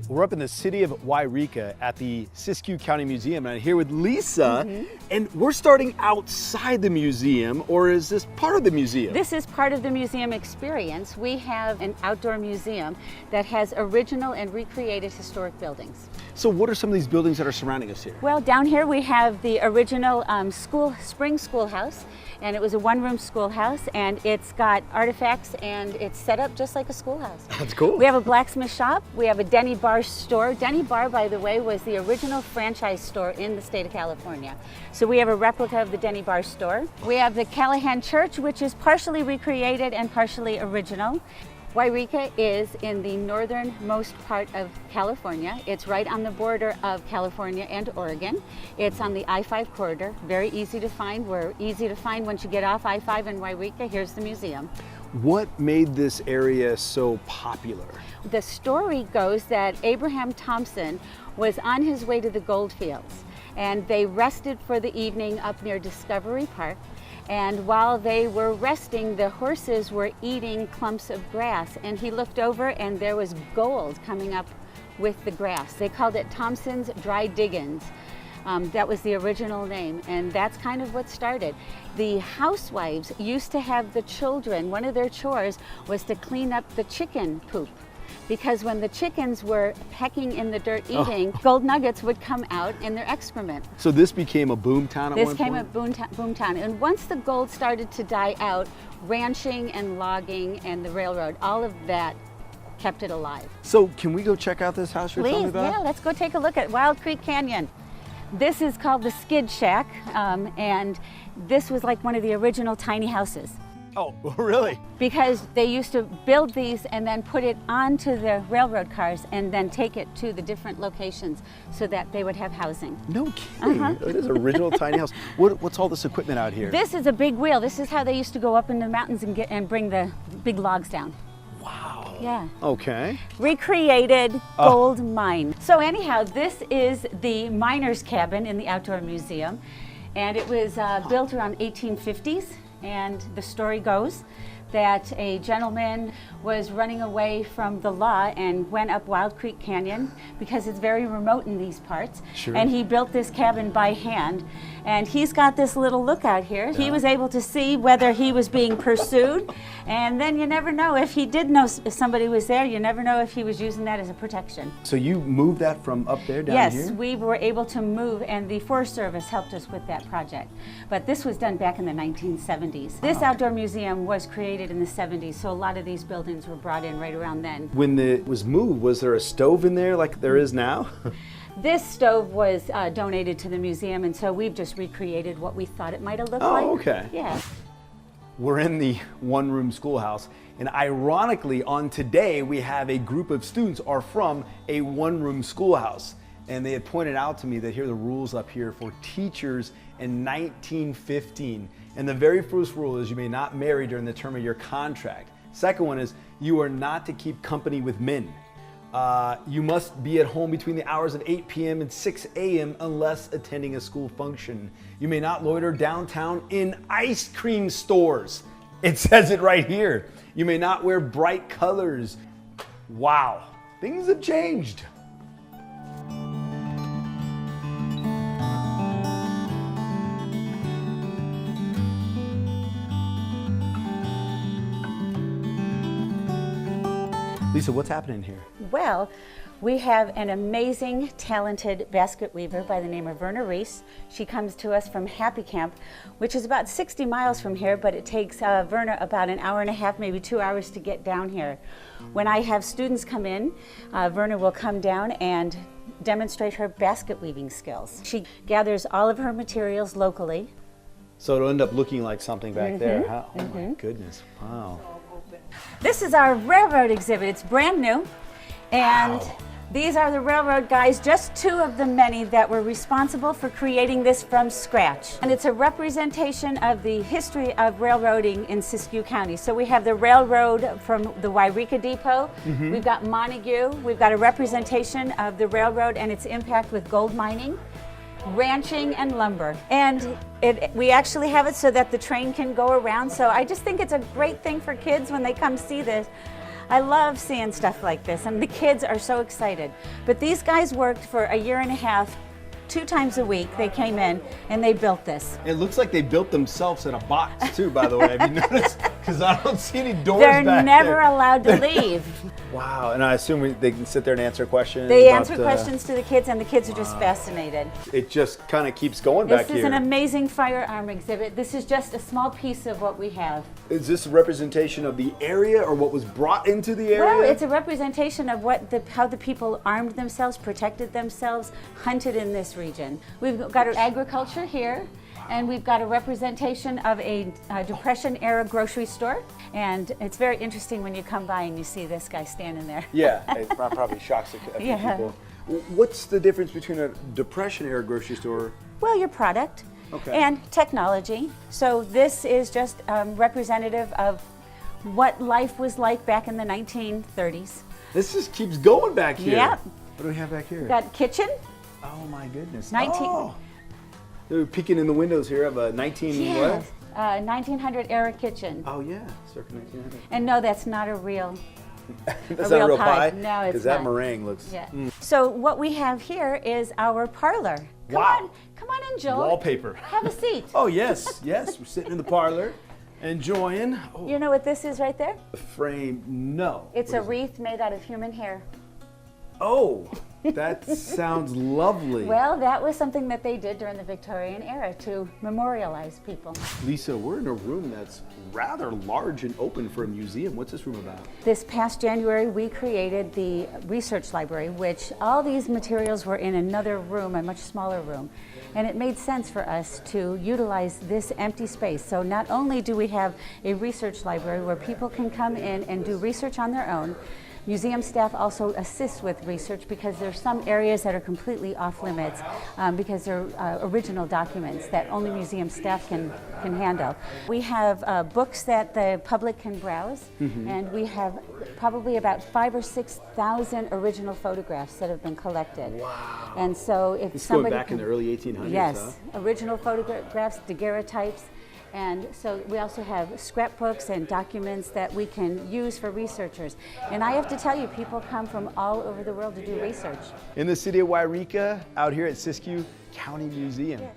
We're up in the city of Yreka at the Siskiyou County Museum, and I'm here with Lisa, and we're starting outside the museum, or is this part of the museum? This is part of the museum experience. We have an outdoor museum that has original and recreated historic buildings. So what are some of these buildings that are surrounding us here? Well, down here we have the original spring schoolhouse, and it was a one-room schoolhouse, and it's got artifacts, and it's set up just like a schoolhouse. That's cool. We have a blacksmith shop. We have a Denny Bar store. Denny Bar, by the way, was the original franchise store in the state of California. So we have a replica of the Denny Bar store. We have the Callahan Church, which is partially recreated and partially original. Yreka is in the northernmost part of California. It's right on the border of California and Oregon. It's on the I-5 corridor, very easy to find. We're easy to find once you get off I-5 in Yreka. Here's the museum. What made this area so popular? The story goes that Abraham Thompson was on his way to the gold fields, and they rested for the evening up near Discovery Park. And while they were resting, the horses were eating clumps of grass, and he looked over and there was gold coming up with the grass. They called it Thompson's Dry Diggins. That was the original name, and that's kind of what started. The housewives used to have the children, one of their chores was to clean up the chicken poop. Because when the chickens were pecking in the dirt eating, gold nuggets would come out in their excrement. So this became a boom town at one point? This became a boom town. And once the gold started to die out, ranching and logging and the railroad, all of that kept it alive. So can we go check out this house you're telling me about? Yeah, let's go take a look at Wild Creek Canyon. This is called the Skid Shack, and this was like one of the original tiny houses. Oh, really? Because they used to build these and then put it onto the railroad cars and then take it to the different locations so that they would have housing. No kidding. It is an original tiny house. What's all this equipment out here? This is a big wheel. This is how they used to go up in the mountains and bring the big logs down. Wow. Yeah. Okay. Recreated gold mine. So anyhow, this is the miner's cabin in the outdoor museum, and it was built around 1850s. And the story goes that a gentleman was running away from the law and went up Wild Creek Canyon because it's very remote in these parts. Sure. And he built this cabin by hand. And he's got this little lookout here. He was able to see whether he was being pursued. And then you never know if he did know if somebody was there. You never know if he was using that as a protection. So you moved that from up there down here? Yes, we were able to move, and the Forest Service helped us with that project. But this was done back in the 1970s. This outdoor museum was created in the 70s, so a lot of these buildings were brought in right around then. When it was moved, was there a stove in there like there is now? This stove was donated to the museum, and so we've just recreated what we thought it might have looked like. Oh, okay. Yeah. We're in the one-room schoolhouse, and ironically, on today, we have a group of students are from a one-room schoolhouse. And they had pointed out to me that here are the rules up here for teachers in 1915. And the very first rule is you may not marry during the term of your contract. Second one is you are not to keep company with men. You must be at home between the hours of 8 p.m. and 6 a.m. unless attending a school function. You may not loiter downtown in ice cream stores. It says it right here. You may not wear bright colors. Wow, things have changed. Lisa, what's happening here? Well, we have an amazing, talented basket weaver by the name of Verna Reese. She comes to us from Happy Camp, which is about 60 miles from here, but it takes Verna about an hour and a half, maybe 2 hours to get down here. When I have students come in, Verna will come down and demonstrate her basket weaving skills. She gathers all of her materials locally. So it'll end up looking like something back there, huh? Oh my goodness, wow. This is our railroad exhibit. It's brand new, and Wow. These are the railroad guys, just two of the many that were responsible for creating this from scratch. And it's a representation of the history of railroading in Siskiyou County. So we have the railroad from the Yreka Depot, we've got Montague, we've got a representation of the railroad and its impact with gold mining, ranching, and lumber. And we actually have it so that the train can go around. So I just think it's a great thing for kids when they come see this. I love seeing stuff like this, and the kids are so excited. But these guys worked for a year and a half, 2 times a week. They came in and they built this. It looks like they built themselves in a box too, by the way. Have you noticed? Because I don't see any doors They're back never there. allowed to leave. Wow, and I assume they can sit there and answer questions. They about, answer questions to the kids, and the kids are just fascinated. It just kind of keeps going back This here. is an amazing firearm exhibit. This is just a small piece of what we have. Is this a representation of the area or what was brought into the area? Well, it's a representation of how the people armed themselves, protected themselves, hunted in this region. We've got agriculture here, and we've got a representation of a Depression-era grocery store. And it's very interesting when you come by and you see this guy standing there. Yeah, it probably shocks a few people. What's the difference between a Depression-era grocery store? Well, your product Okay. and technology. So this is just representative of what life was like back in the 1930s. This just keeps going back here. Yep. What do we have back here? We've got kitchen. Oh my goodness. 19 Oh. They're peeking in the windows here of a 1900 era kitchen. Oh yeah, circa 1900. And no, that's not a real That's not a real pie? No, it's Because that not. meringue looks So what we have here is our parlor. Wow. Come on in, Joel. wallpaper. Have a seat. Oh yes, yes. We're sitting in the parlor, enjoying. Oh, You know what this is right there? the frame. No. It's What a is it? wreath made out of human hair. Oh, that sounds lovely. Well, that was something that they did during the Victorian era to memorialize people. Lisa, we're in a room that's rather large and open for a museum. What's this room about? This past January, we created the research library, which all these materials were in another room, a much smaller room. And it made sense for us to utilize this empty space. So not only do we have a research library where people can come in and do research on their own, museum staff also assists with research because there's some areas that are completely off limits because they're original documents that only museum staff can handle. We have books that the public can browse, and we have probably about 5,000 or 6,000 original photographs that have been collected. Wow. And so if It's somebody going back in the early 1800s, yes, huh? original photographs, daguerreotypes. And so we also have scrapbooks and documents that we can use for researchers. And I have to tell you, people come from all over the world to do research. In the city of Yreka, out here at Siskiyou County Museum. Yes.